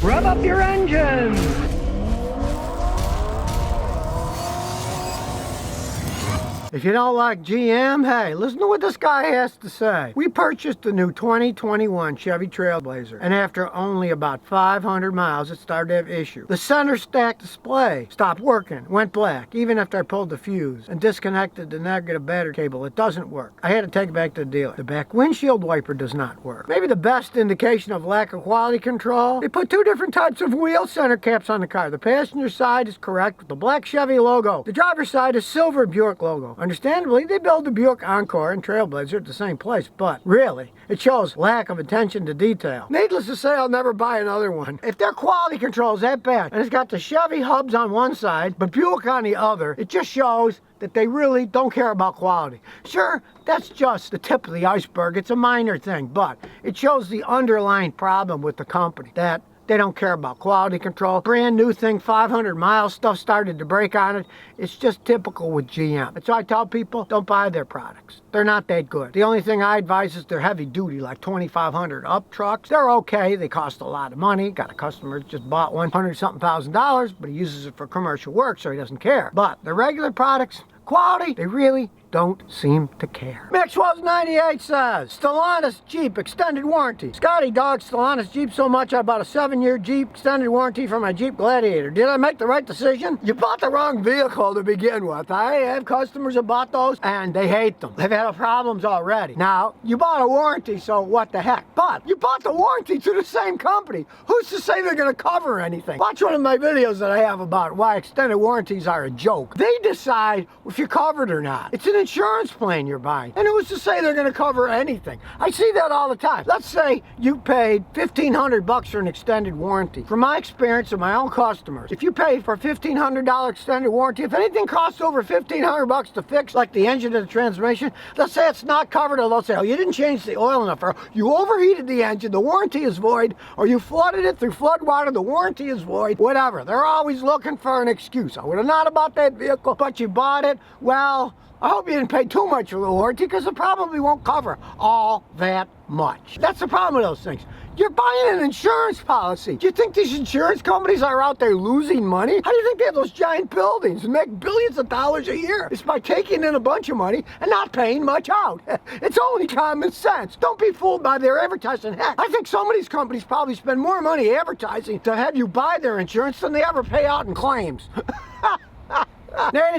Rev up your engines! If you don't like GM, hey, listen to what this guy has to say. We purchased the new 2021 Chevy Trailblazer, and after only about 500 miles, it started to have issues. The center stack display stopped working, went black, even after I pulled the fuse and disconnected the negative battery cable. It doesn't work. I had to take it back to the dealer. The back windshield wiper does not work. Maybe the best indication of lack of quality control, they put two different types of wheel center caps on the car. The passenger side is correct with the black Chevy logo. The driver's side is silver Buick logo. Understandably, they build the Buick Encore and Trailblazer at the same place, but really, it shows lack of attention to detail. Needless to say, I'll never buy another one. If their quality control is that bad, and it's got the Chevy hubs on one side, but Buick on the other, it just shows that they really don't care about quality. Sure, that's just the tip of the iceberg. It's a minor thing, but it shows the underlying problem with the company, that they don't care about quality control. Brand new thing, 500 miles, stuff started to break on it. It's just typical with GM. That's why I tell people, don't buy their products. They're not that good. The only thing I advise is they're heavy duty, like 2,500 up trucks. They're okay, they cost a lot of money. Got a customer that just bought one, $100-something thousand, but he uses it for commercial work, so he doesn't care. But the regular products, quality, they really don't seem to care. Maxwell's98 says, Stellantis Jeep extended warranty. Scotty dogged Stellantis Jeep so much I bought a 7-year Jeep extended warranty for my Jeep Gladiator. Did I make the right decision? You bought the wrong vehicle to begin with. I have customers that bought those and they hate them. They've had problems already. Now, you bought a warranty, so what the heck? But you bought the warranty to the same company. Who's to say they're going to cover anything? Watch one of my videos that I have about why extended warranties are a joke. They decide if you're covered or not. It's an insurance plan you're buying. And who's to say they're going to cover anything? I see that all the time. Let's say you paid $1,500 for an extended warranty. From my experience of my own customers, if you pay for a $1,500 extended warranty, if anything costs over $1,500 to fix, like the engine or the transmission, they'll say it's not covered, or they'll say, oh, you didn't change the oil enough, or you overheated the engine, the warranty is void, or you flooded it through flood water, the warranty is void, whatever. They're always looking for an excuse. I would have not about that vehicle, but you bought it. Well, I hope you didn't pay too much for the warranty, because it probably won't cover all that much. That's the problem with those things. You're buying an insurance policy. Do you think these insurance companies are out there losing money? How do you think they have those giant buildings and make billions of dollars a year? It's by taking in a bunch of money and not paying much out. It's only common sense. Don't be fooled by their advertising. Heck, I think some of these companies probably spend more money advertising to have you buy their insurance than they ever pay out in claims.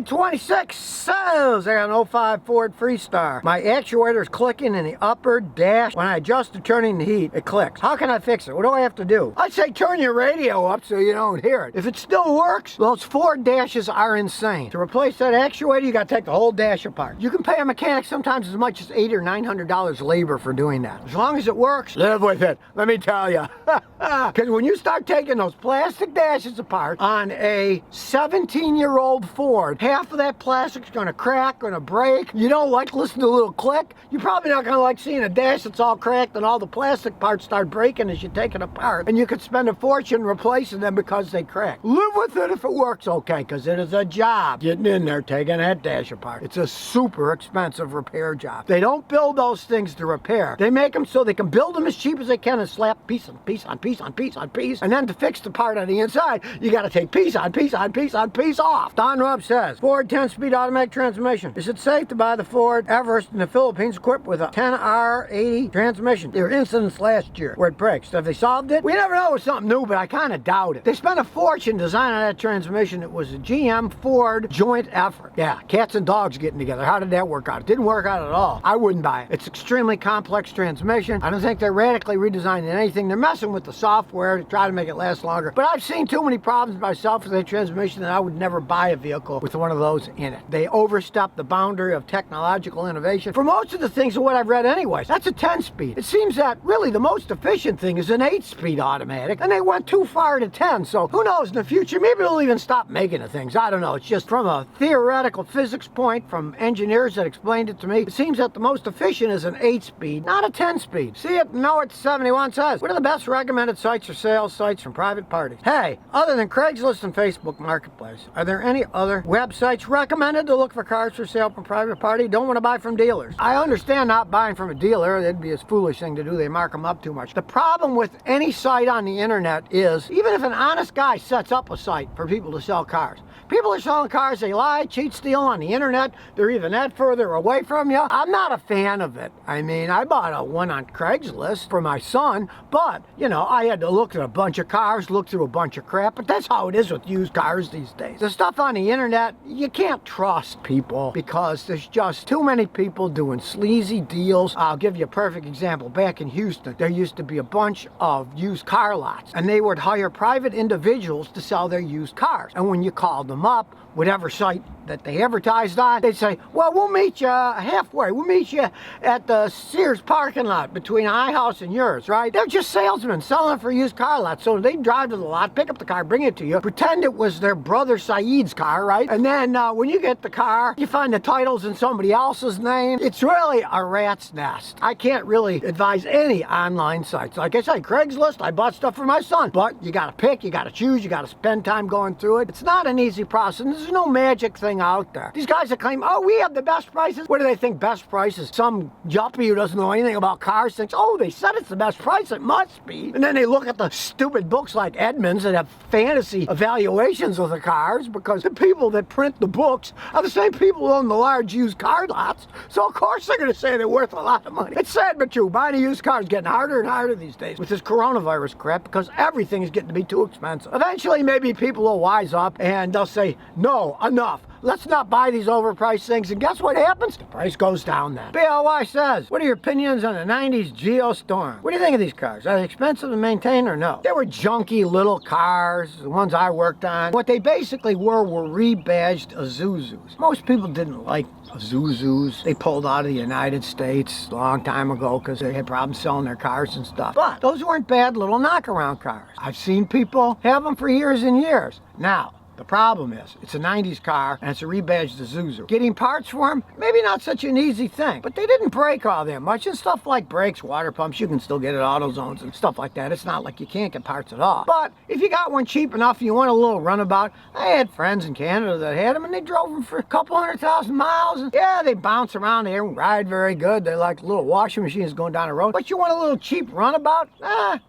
26 says I got an 05 Ford Freestar. My actuator is clicking in the upper dash. When I adjust to turning the heat, it clicks. How can I fix it? What do I have to do? I'd say turn your radio up so you don't hear it. If it still works, those Ford dashes are insane. To replace that actuator, you got to take the whole dash apart. You can pay a mechanic sometimes as much as $800 or $900 labor for doing that. As long as it works, live with it. Let me tell you. Because when you start taking those plastic dashes apart on a 17-year-old Ford, half of that plastic's gonna crack, gonna break. You don't like listening to a little click. You're probably not gonna like seeing a dash that's all cracked and all the plastic parts start breaking as you take it apart. And you could spend a fortune replacing them because they crack. Live with it if it works okay, because it is a job getting in there, taking that dash apart. It's a super expensive repair job. They don't build those things to repair. They make them so they can build them as cheap as they can and slap piece on piece on piece on piece on piece. And then to fix the part on the inside, you gotta take piece on piece on piece on piece off. Don Rubb says, Ford 10-speed automatic transmission. Is it safe to buy the Ford Everest in the Philippines equipped with a 10R80 transmission? There were incidents last year where it breaks. Have they solved it? We never know it's something new, but I kind of doubt it. They spent a fortune designing that transmission. It was a GM Ford joint effort. Yeah, cats and dogs getting together. How did that work out? It didn't work out at all. I wouldn't buy it. It's extremely complex transmission. I don't think they're radically redesigning anything. They're messing with the software to try to make it last longer. But I've seen too many problems myself with that transmission that I would never buy a vehicle with one of those in it. They overstep the boundary of technological innovation. For most of the things of what I've read anyways, that's a 10-speed. It seems that really the most efficient thing is an 8-speed automatic, and they went too far to 10, so who knows in the future, maybe they'll even stop making the things. I don't know. It's just from a theoretical physics point from engineers that explained it to me, it seems that the most efficient is an 8-speed, not a 10-speed. See it? Know it 71 says. What are the best recommended sites or sales sites from private parties? Hey, other than Craigslist and Facebook Marketplace, are there any other dealer websites recommended to look for cars for sale from private party. Don't want to buy from dealers. I understand not buying from a dealer. That'd be a foolish thing to do. They mark them up too much. The problem with any site on the internet is, even if an honest guy sets up a site for people to sell cars, people are selling cars, they lie, cheat, steal on the internet. They're even that further away from you. I'm not a fan of it. I mean, I bought one on Craigslist for my son, but, you know, I had to look at a bunch of cars, look through a bunch of crap, but that's how it is with used cars these days. The stuff on the internet, you can't trust people because there's just too many people doing sleazy deals. I'll give you a perfect example. Back in Houston, there used to be a bunch of used car lots, and they would hire private individuals to sell their used cars. And when you called them up, whatever site that they advertised on, they'd say, well, we'll meet you halfway. We'll meet you at the Sears parking lot between my house and yours, right? They're just salesmen selling for used car lots. So they drive to the lot, pick up the car, bring it to you, pretend it was their brother Saeed's car, right? And then when you get the car, you find the titles in somebody else's name. It's really a rat's nest. I can't really advise any online sites. Like I said, Craigslist, I bought stuff for my son, but you gotta pick, you gotta choose, you gotta spend time going through it. It's not an easy process. There's no magic thing out there. These guys that claim, oh, we have the best prices. What do they think best prices? Some yuppie who doesn't know anything about cars thinks, oh, they said it's the best price, it must be. And then they look at the stupid books like Edmunds that have fantasy evaluations of the cars, because the people that print the books are the same people who own the large used car lots. So of course they're going to say they're worth a lot of money. It's sad but true. Buying a used car is getting harder and harder these days with this coronavirus crap, because everything is getting to be too expensive. Eventually maybe people will wise up and they'll say, no, enough. Let's not buy these overpriced things. And guess what happens? The price goes down then. BLY says, what are your opinions on the 90s Geo Storm? What do you think of these cars? Are they expensive to maintain or no? They were junky little cars, the ones I worked on. What they basically were rebadged Isuzus. Most people didn't like Isuzus. They pulled out of the United States a long time ago because they had problems selling their cars and stuff. But those weren't bad little knockaround cars. I've seen people have them for years and years. Now, the problem is, it's a 90s car, and it's a rebadged Isuzu. Getting parts for them, maybe not such an easy thing, but they didn't break all that much, and stuff like brakes, water pumps, you can still get at AutoZones and stuff like that. It's not like you can't get parts at all. But if you got one cheap enough and you want a little runabout, I had friends in Canada that had them, and they drove them for a couple 100,000 miles, and yeah, they bounce around, they don't ride very good, they're like little washing machines going down the road, but you want a little cheap runabout?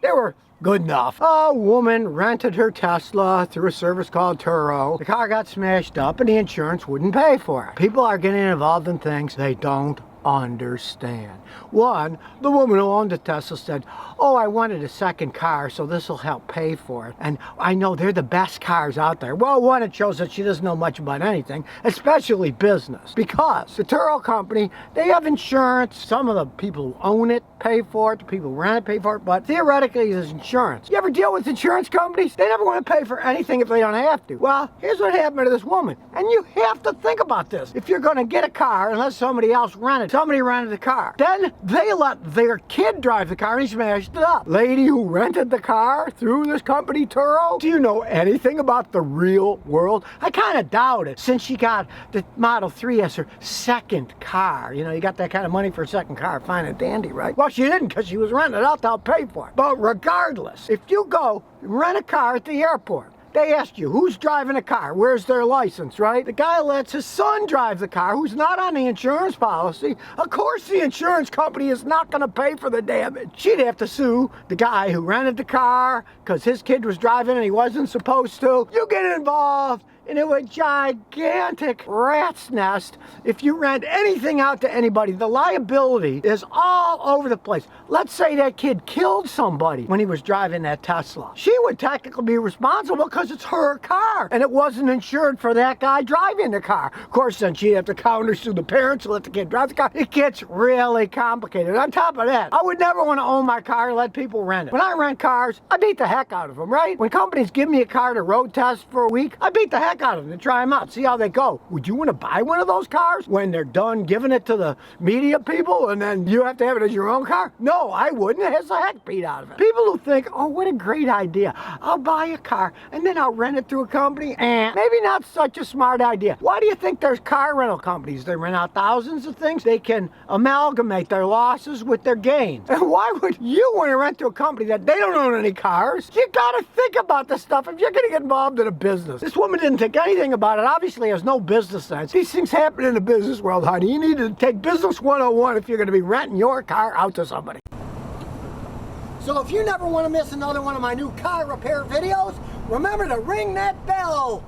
They were good enough. A woman rented her Tesla through a service called Turo. The car got smashed up and the insurance wouldn't pay for it. People are getting involved in things they don't understand. One, the woman who owned the Tesla said, oh, I wanted a second car, so this will help pay for it. And I know they're the best cars out there. Well, one, it shows that she doesn't know much about anything, especially business. Because the Turo company, they have insurance. Some of the people who own it pay for it. The people who rent it pay for it. But theoretically, there's insurance. You ever deal with insurance companies? They never want to pay for anything if they don't have to. Well, here's what happened to this woman. And you have to think about this. If you're going to get a car, unless somebody else rented, somebody rented the car. Then they let their kid drive the car and he smashed it up. Lady who rented the car through this company, Turo, do you know anything about the real world? I kind of doubt it, since she got the Model 3 as her second car. You know, you got that kind of money for a second car, fine and dandy, right? Well, she didn't, because she was renting it out to help pay for it. But regardless, if you go rent a car at the airport, they ask you, who's driving a car? Where's their license, right? The guy lets his son drive the car, who's not on the insurance policy. Of course the insurance company is not going to pay for the damage. She'd have to sue the guy who rented the car because his kid was driving and he wasn't supposed to. You get involved into a gigantic rat's nest if you rent anything out to anybody. The liability is all over the place. Let's say that kid killed somebody when he was driving that Tesla. She would technically be responsible because it's her car and it wasn't insured for that guy driving the car. Of course, then she'd have to countersue the parents to let the kid drive the car. It gets really complicated. On top of that, I would never want to own my car and let people rent it. When I rent cars, I beat the heck out of them, right? When companies give me a car to road test for a week, I beat the heck out of them to try them out, see how they go. Would you want to buy one of those cars when they're done giving it to the media people and then you have to have it as your own car? No, I wouldn't. It has the heck beat out of it. People who think, oh, what a great idea. I'll buy a car and then I'll rent it through a company. Maybe not such a smart idea. Why do you think there's car rental companies? They rent out thousands of things. They can amalgamate their losses with their gains. And why would you want to rent to a company that they don't own any cars? You got to think about this stuff if you're going to get involved in a business. This woman didn't take think anything about it. Obviously has no business sense. These things happen in the business world, honey. You need to take business 101 if you're going to be renting your car out to somebody. So if you never want to miss another one of my new car repair videos, remember to ring that bell.